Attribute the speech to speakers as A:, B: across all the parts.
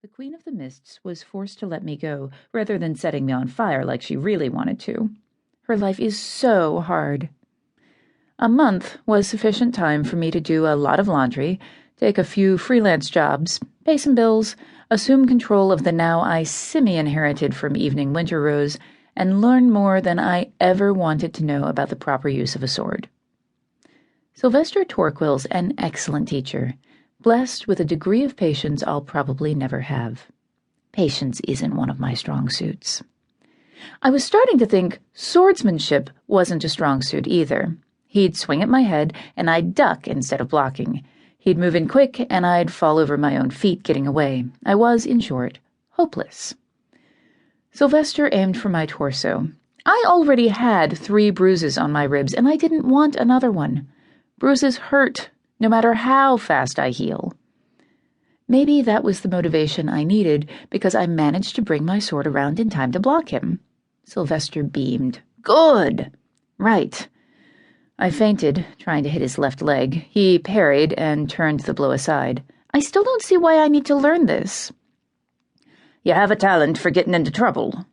A: The Queen of the Mists was forced to let me go, rather than setting me on fire like she really wanted to. Her life is so hard. A month was sufficient time for me to do a lot of laundry, take a few freelance jobs, pay some bills, assume control of the now I semi-inherited from Evening Winter Rose, and learn more than I ever wanted to know about the proper use of a sword. Sylvester Torquil's an excellent teacher, blessed with a degree of patience I'll probably never have. Patience isn't one of my strong suits. I was starting to think swordsmanship wasn't a strong suit either. He'd swing at my head, and I'd duck instead of blocking. He'd move in quick, and I'd fall over my own feet getting away. I was, in short, hopeless. Sylvester aimed for my torso. I already had 3 bruises on my ribs, and I didn't want another one. Bruises hurt, no matter how fast I heal. Maybe that was the motivation I needed, because I managed to bring my sword around in time to block him. Sylvester beamed. Good! Right. I feinted, trying to hit his left leg. He parried and turned the blow aside. I still don't see why I need to learn this. You have a talent for getting into trouble.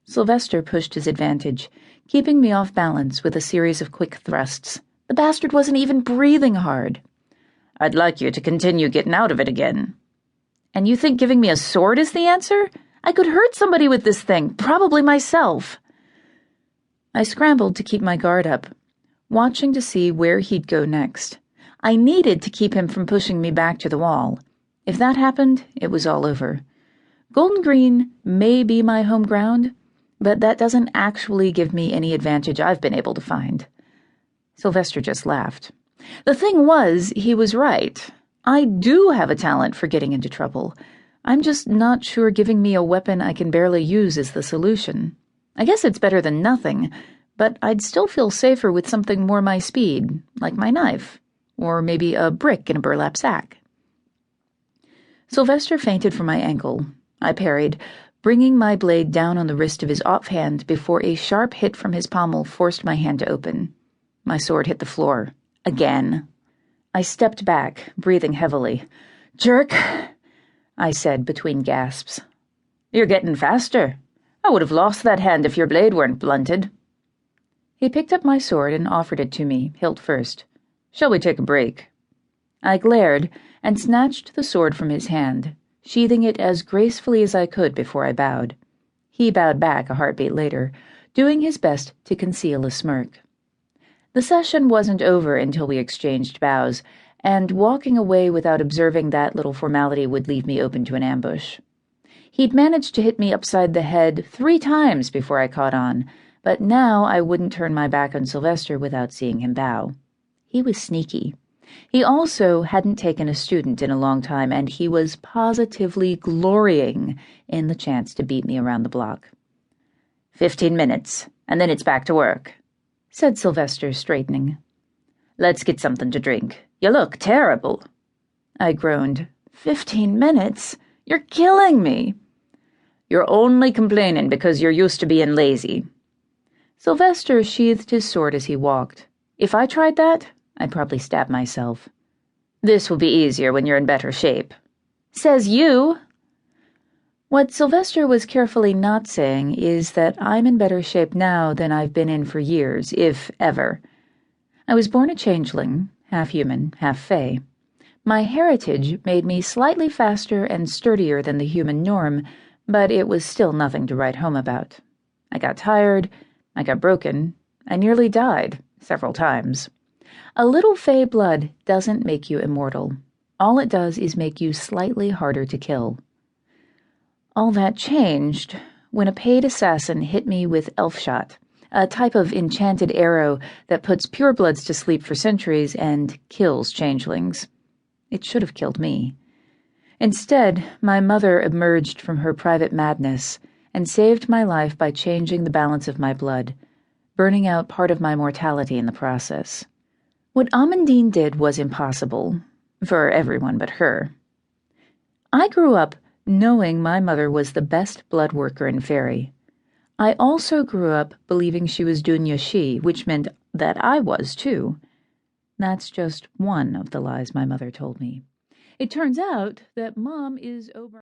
A: Sylvester pushed his advantage, keeping me off balance with a series of quick thrusts. The bastard wasn't even breathing hard. I'd like you to continue getting out of it again. And you think giving me a sword is the answer? I could hurt somebody with this thing, probably myself. I scrambled to keep my guard up, watching to see where he'd go next. I needed to keep him from pushing me back to the wall. If that happened, it was all over. Goldengreen may be my home ground, but that doesn't actually give me any advantage I've been able to find. Sylvester just laughed. The thing was, he was right. I do have a talent for getting into trouble. I'm just not sure giving me a weapon I can barely use is the solution. I guess it's better than nothing, but I'd still feel safer with something more my speed, like my knife, or maybe a brick in a burlap sack. Sylvester feinted for my ankle. I parried, bringing my blade down on the wrist of his offhand before a sharp hit from his pommel forced my hand to open. My sword hit the floor. Again. I stepped back, breathing heavily. Jerk, I said between gasps. You're getting faster. I would have lost that hand if your blade weren't blunted. He picked up my sword and offered it to me, hilt first. Shall we take a break? I glared and snatched the sword from his hand, sheathing it as gracefully as I could before I bowed. He bowed back a heartbeat later, doing his best to conceal a smirk. The session wasn't over until we exchanged bows, and walking away without observing that little formality would leave me open to an ambush. He'd managed to hit me upside the head 3 times before I caught on, but now I wouldn't turn my back on Sylvester without seeing him bow. He was sneaky. He also hadn't taken a student in a long time, and he was positively glorying in the chance to beat me around the block. 15 minutes, and then it's back to work, said Sylvester, straightening. Let's get something to drink. You look terrible. I groaned. 15 minutes? You're killing me. You're only complaining because you're used to being lazy. Sylvester sheathed his sword as he walked. If I tried that, I'd probably stab myself. This will be easier when you're in better shape. Says you. What Sylvester was carefully not saying is that I'm in better shape now than I've been in for years, if ever. I was born a changeling, half human, half fae. My heritage made me slightly faster and sturdier than the human norm, but it was still nothing to write home about. I got tired, I got broken, I nearly died, several times. A little fae blood doesn't make you immortal. All it does is make you slightly harder to kill. All that changed when a paid assassin hit me with elf shot, a type of enchanted arrow that puts purebloods to sleep for centuries and kills changelings. It should have killed me. Instead, my mother emerged from her private madness and saved my life by changing the balance of my blood, burning out part of my mortality in the process. What Amandine did was impossible, for everyone but her. I grew up knowing my mother was the best blood worker in Faerie. I also grew up believing she was Dunya She, which meant that I was too. That's just one of the lies my mother told me. It turns out that Mom is Oberon.